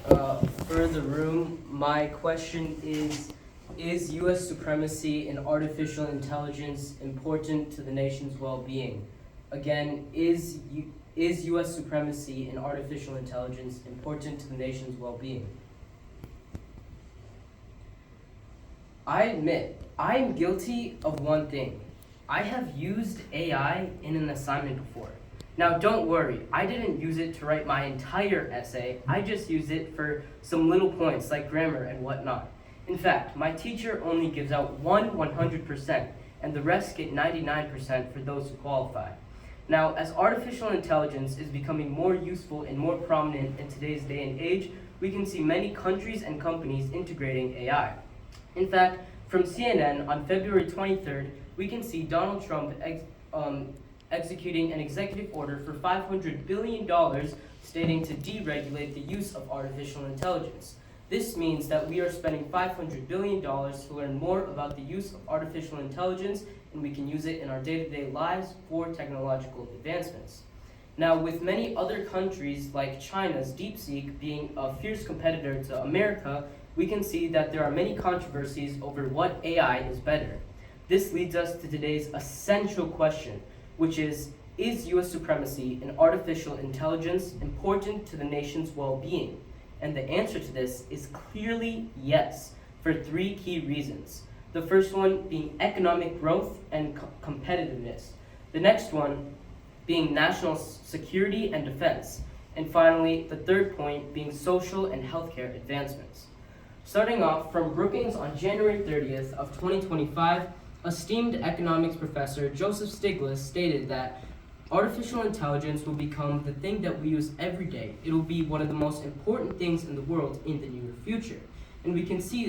For the room, my question is U.S. supremacy and artificial intelligence important to the nation's well-being? Again, is U.S. supremacy and artificial intelligence important to the nation's well-being? I admit, I am guilty of one thing. I have used AI in an assignment before. Now, don't worry, I didn't use it to write my entire essay. I just used it for some little points like grammar and whatnot. In fact, my teacher only gives out 100%, and the rest get 99% for those who qualify. Now, as artificial intelligence is becoming more useful and more prominent in today's day and age, we can see many countries and companies integrating AI. In fact, from CNN on February 23rd, we can see Donald Trump executing an executive order for $500 billion stating to deregulate the use of artificial intelligence. This means that we are spending $500 billion to learn more about the use of artificial intelligence, and we can use it in our day-to-day lives for technological advancements. Now, with many other countries like China's DeepSeek being a fierce competitor to America, we can see that there are many controversies over what AI is better. This leads us to today's essential question, which is U.S. supremacy and artificial intelligence important to the nation's well-being? And the answer to this is clearly yes, for three key reasons. The first one being economic growth and competitiveness. The next one being national security and defense. And finally, the third point being social and healthcare advancements. Starting off from Brookings on January 30th of 2025, esteemed economics professor Joseph Stiglitz stated that artificial intelligence will become the thing that we use every day. It will be one of the most important things in the world in the near future. And we can see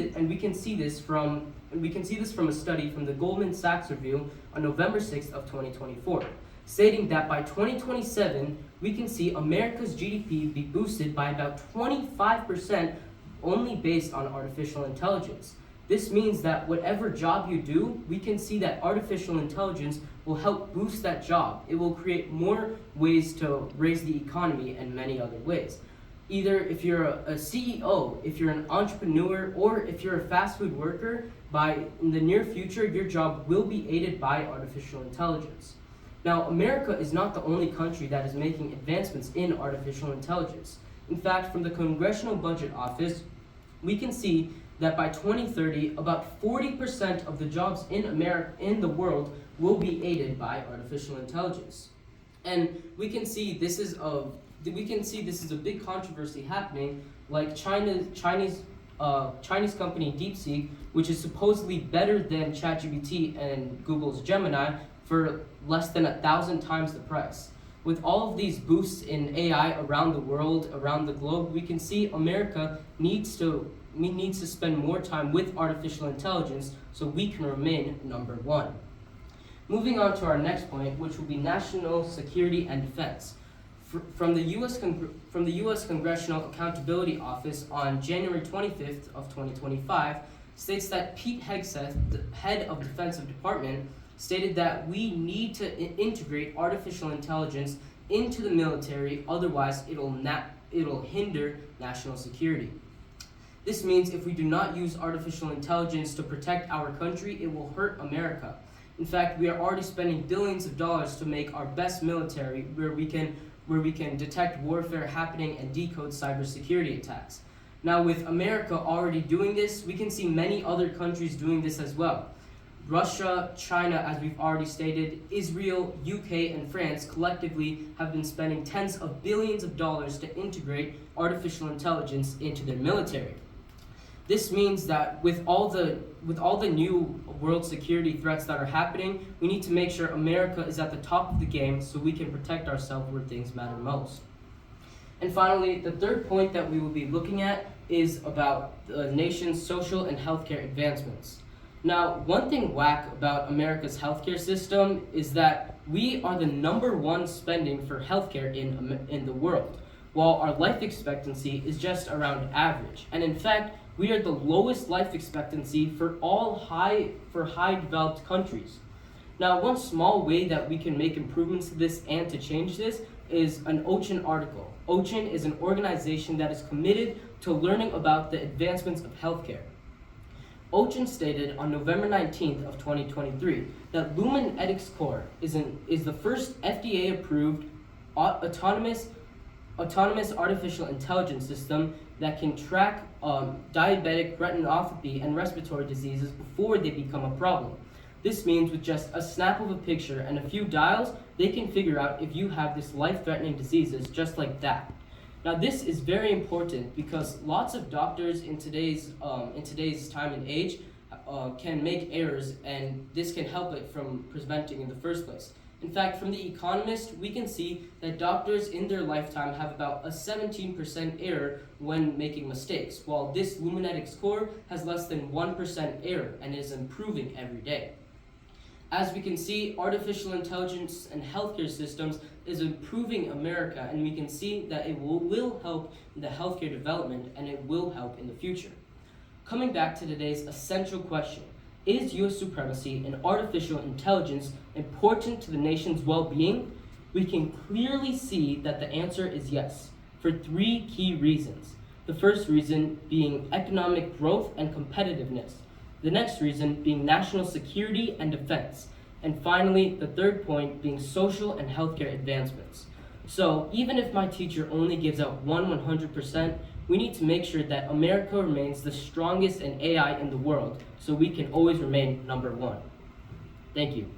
this from a study from the Goldman Sachs Review on November 6th of 2024, stating that by 2027, we can see America's GDP be boosted by about 25% only based on artificial intelligence. This means that whatever job you do, we can see that artificial intelligence will help boost that job. It will create more ways to raise the economy and many other ways. Either if you're a CEO, if you're an entrepreneur, or if you're a fast food worker, in the near future, your job will be aided by artificial intelligence. Now, America is not the only country that is making advancements in artificial intelligence. In fact, from the Congressional Budget Office, we can see that by 2030, about 40% of the jobs in the world will be aided by artificial intelligence. And we can see this is a big controversy happening, like Chinese company DeepSeek, which is supposedly better than ChatGPT and Google's Gemini for less than 1,000 times the price. With all of these boosts in AI around the world, around the globe, we can see America needs to spend more time with artificial intelligence so we can remain number one. Moving on to our next point, which will be national security and defense. From the U.S. Congressional Accountability Office on January 25th of 2025, states that Pete Hegseth, the head of Defensive Department, stated that we need to integrate artificial intelligence into the military, otherwise it'll hinder national security. This means if we do not use artificial intelligence to protect our country, it will hurt America. In fact, we are already spending billions of dollars to make our best military where we can detect warfare happening and decode cybersecurity attacks. Now, with America already doing this, we can see many other countries doing this as well. Russia, China, as we've already stated, Israel, UK, and France collectively have been spending tens of billions of dollars to integrate artificial intelligence into their military. This means that with all the new world security threats that are happening, we need to make sure America is at the top of the game so we can protect ourselves where things matter most. And finally, the third point that we will be looking at is about the nation's social and healthcare advancements. Now, one thing whack about America's healthcare system is that we are the number one spending for healthcare in the world, while our life expectancy is just around average. And in fact, we are the lowest life expectancy for high developed countries. Now, one small way that we can make improvements to this and to change this is an Ocean article. Ocean is an organization that is committed to learning about the advancements of healthcare. Ocean stated on November 19th of 2023 that Lumen Ethics Core is the first FDA-approved autonomous artificial intelligence system that can track diabetic retinopathy and respiratory diseases before they become a problem. This means with just a snap of a picture and a few dials, they can figure out if you have this life-threatening diseases just like that. Now this is very important because lots of doctors in today's time and age can make errors, and this can help it from preventing in the first place. In fact, from The Economist, we can see that doctors in their lifetime have about a 17% error when making mistakes, while this Lumenetics Core has less than 1% error and is improving every day. As we can see, artificial intelligence and healthcare systems is improving America, and we can see that it will help in the healthcare development, and it will help in the future. Coming back to today's essential question, is U.S. supremacy and artificial intelligence important to the nation's well-being? We can clearly see that the answer is yes, for 3 key reasons. The first reason being economic growth and competitiveness. The next reason being national security and defense. And finally, the third point being social and healthcare advancements. So even if my teacher only gives out 100%, we need to make sure that America remains the strongest in AI in the world, so we can always remain number 1. Thank you.